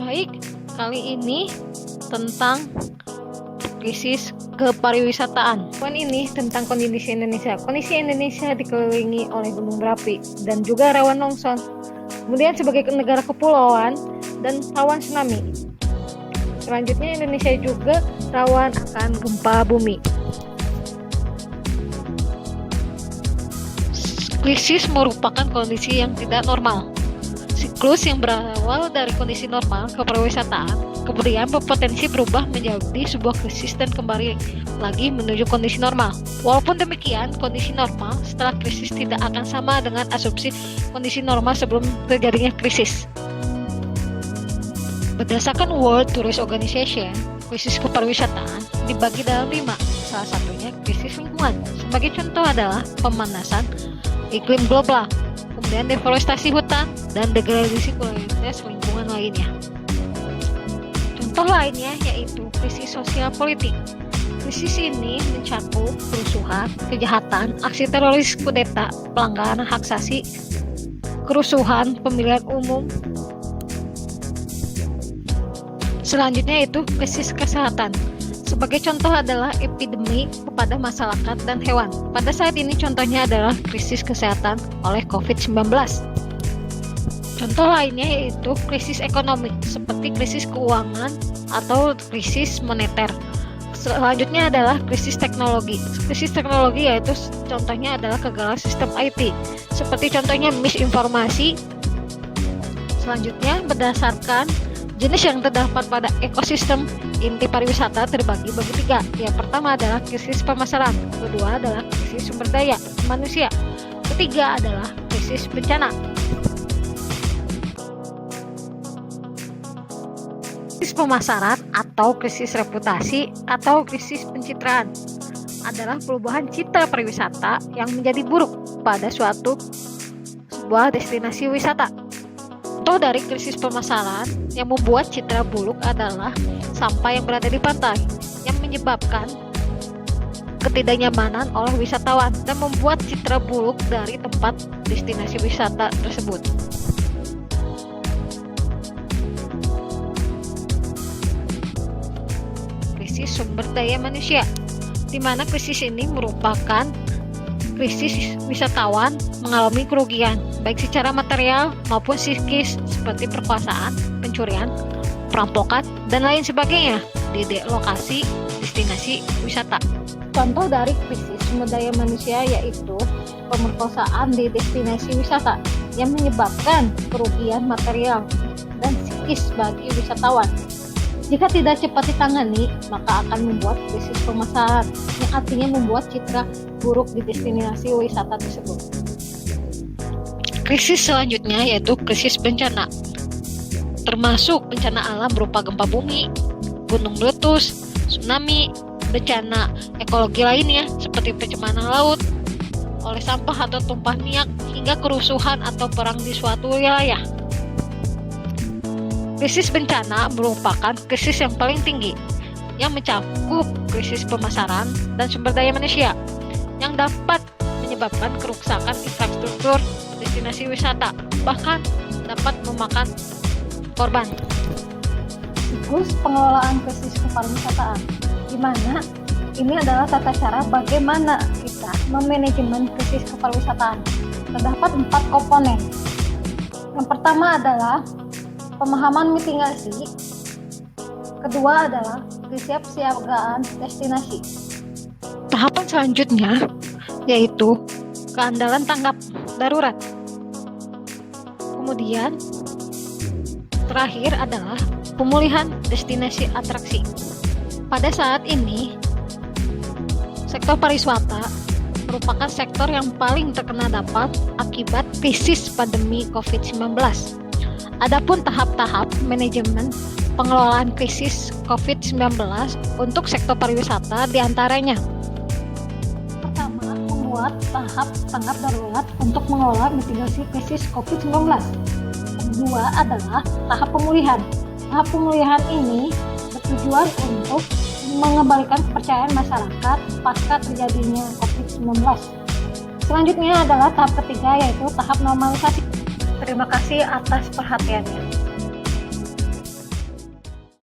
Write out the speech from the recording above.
Baik, kali ini tentang krisis kepariwisataan. Poin ini tentang kondisi Indonesia. Kondisi Indonesia dikelilingi oleh gunung berapi dan juga rawan longsor. Kemudian sebagai negara kepulauan dan rawan tsunami. Selanjutnya Indonesia juga rawan akan gempa bumi. Krisis merupakan kondisi yang tidak normal. Siklus yang berawal dari kondisi normal kepariwisataan kemudian berpotensi berubah menjadi sebuah krisis dan kembali lagi menuju kondisi normal. Walaupun demikian, kondisi normal setelah krisis tidak akan sama dengan asumsi kondisi normal sebelum terjadinya krisis. Berdasarkan World Tourist Organization, krisis kepariwisataan dibagi dalam 5. Salah satunya krisis lingkungan. Sebagai contoh adalah pemanasan iklim global, kemudian deforestasi hutan, dan degradasi kualitas lingkungan lainnya. Contoh lainnya yaitu krisis sosial politik. Krisis ini mencakup kerusuhan, kejahatan, aksi teroris, kudeta, pelanggaran hak asasi, kerusuhan, pemilihan umum. Selanjutnya itu krisis kesehatan. Sebagai contoh adalah epidemi kepada masyarakat dan hewan. Pada saat ini contohnya adalah krisis kesehatan oleh COVID-19. Contoh lainnya yaitu krisis ekonomi, seperti krisis keuangan atau krisis moneter. Selanjutnya adalah krisis teknologi. Krisis teknologi yaitu contohnya adalah kegagalan sistem IT, seperti contohnya misinformasi. Selanjutnya berdasarkan jenis yang terdapat pada ekosistem inti pariwisata terbagi bagi 3. Yang pertama adalah krisis pemasaran, kedua adalah krisis sumber daya manusia, ketiga adalah krisis bencana. Krisis pemasaran atau krisis reputasi atau krisis pencitraan adalah perubahan citra pariwisata yang menjadi buruk pada sebuah destinasi wisata. Contoh dari krisis pemasaran yang membuat citra buruk adalah sampah yang berada di pantai yang menyebabkan ketidaknyamanan oleh wisatawan dan membuat citra buruk dari tempat destinasi wisata tersebut. Krisis sumber daya manusia, di mana krisis ini merupakan krisis wisatawan mengalami kerugian baik secara material maupun psikis seperti perkosaan, pencurian, perampokan, dan lain sebagainya di lokasi destinasi wisata. Contoh dari krisis sumber daya manusia yaitu pemerkosaan di destinasi wisata yang menyebabkan kerugian material dan psikis bagi wisatawan. Jika tidak cepat ditangani, maka akan membuat krisis pemasaran yang artinya membuat citra buruk di destinasi wisata tersebut. Krisis selanjutnya yaitu krisis bencana, termasuk bencana alam berupa gempa bumi, gunung meletus, tsunami, bencana ekologi lainnya seperti pencemaran laut oleh sampah atau tumpah minyak, hingga kerusuhan atau perang di suatu wilayah. Krisis bencana merupakan krisis yang paling tinggi yang mencakup krisis pemasaran dan sumber daya manusia yang dapat menyebabkan kerusakan infrastruktur destinasi wisata, bahkan dapat memakan korban. Siklus pengelolaan krisis kepariwisataan, di mana ini adalah tata cara bagaimana kita memanajemen krisis kepariwisataan. Terdapat 4 komponen. Yang pertama adalah pemahaman mitigasi, kedua adalah kesiapsiagaan destinasi. Tahapan selanjutnya yaitu keandalan tanggap darurat. Kemudian terakhir adalah pemulihan destinasi atraksi. Pada saat ini, sektor pariwisata merupakan sektor yang paling terkena dampak akibat krisis pandemi COVID-19. Adapun tahap-tahap manajemen pengelolaan krisis COVID-19 untuk sektor pariwisata diantaranya: pertama, membuat tahap tanggap darurat untuk mengelola mitigasi krisis COVID-19. Kedua adalah tahap pemulihan. Tahap pemulihan ini bertujuan untuk mengembalikan kepercayaan masyarakat pasca terjadinya COVID-19. Selanjutnya adalah tahap ketiga yaitu tahap normalisasi. Terima kasih atas perhatiannya.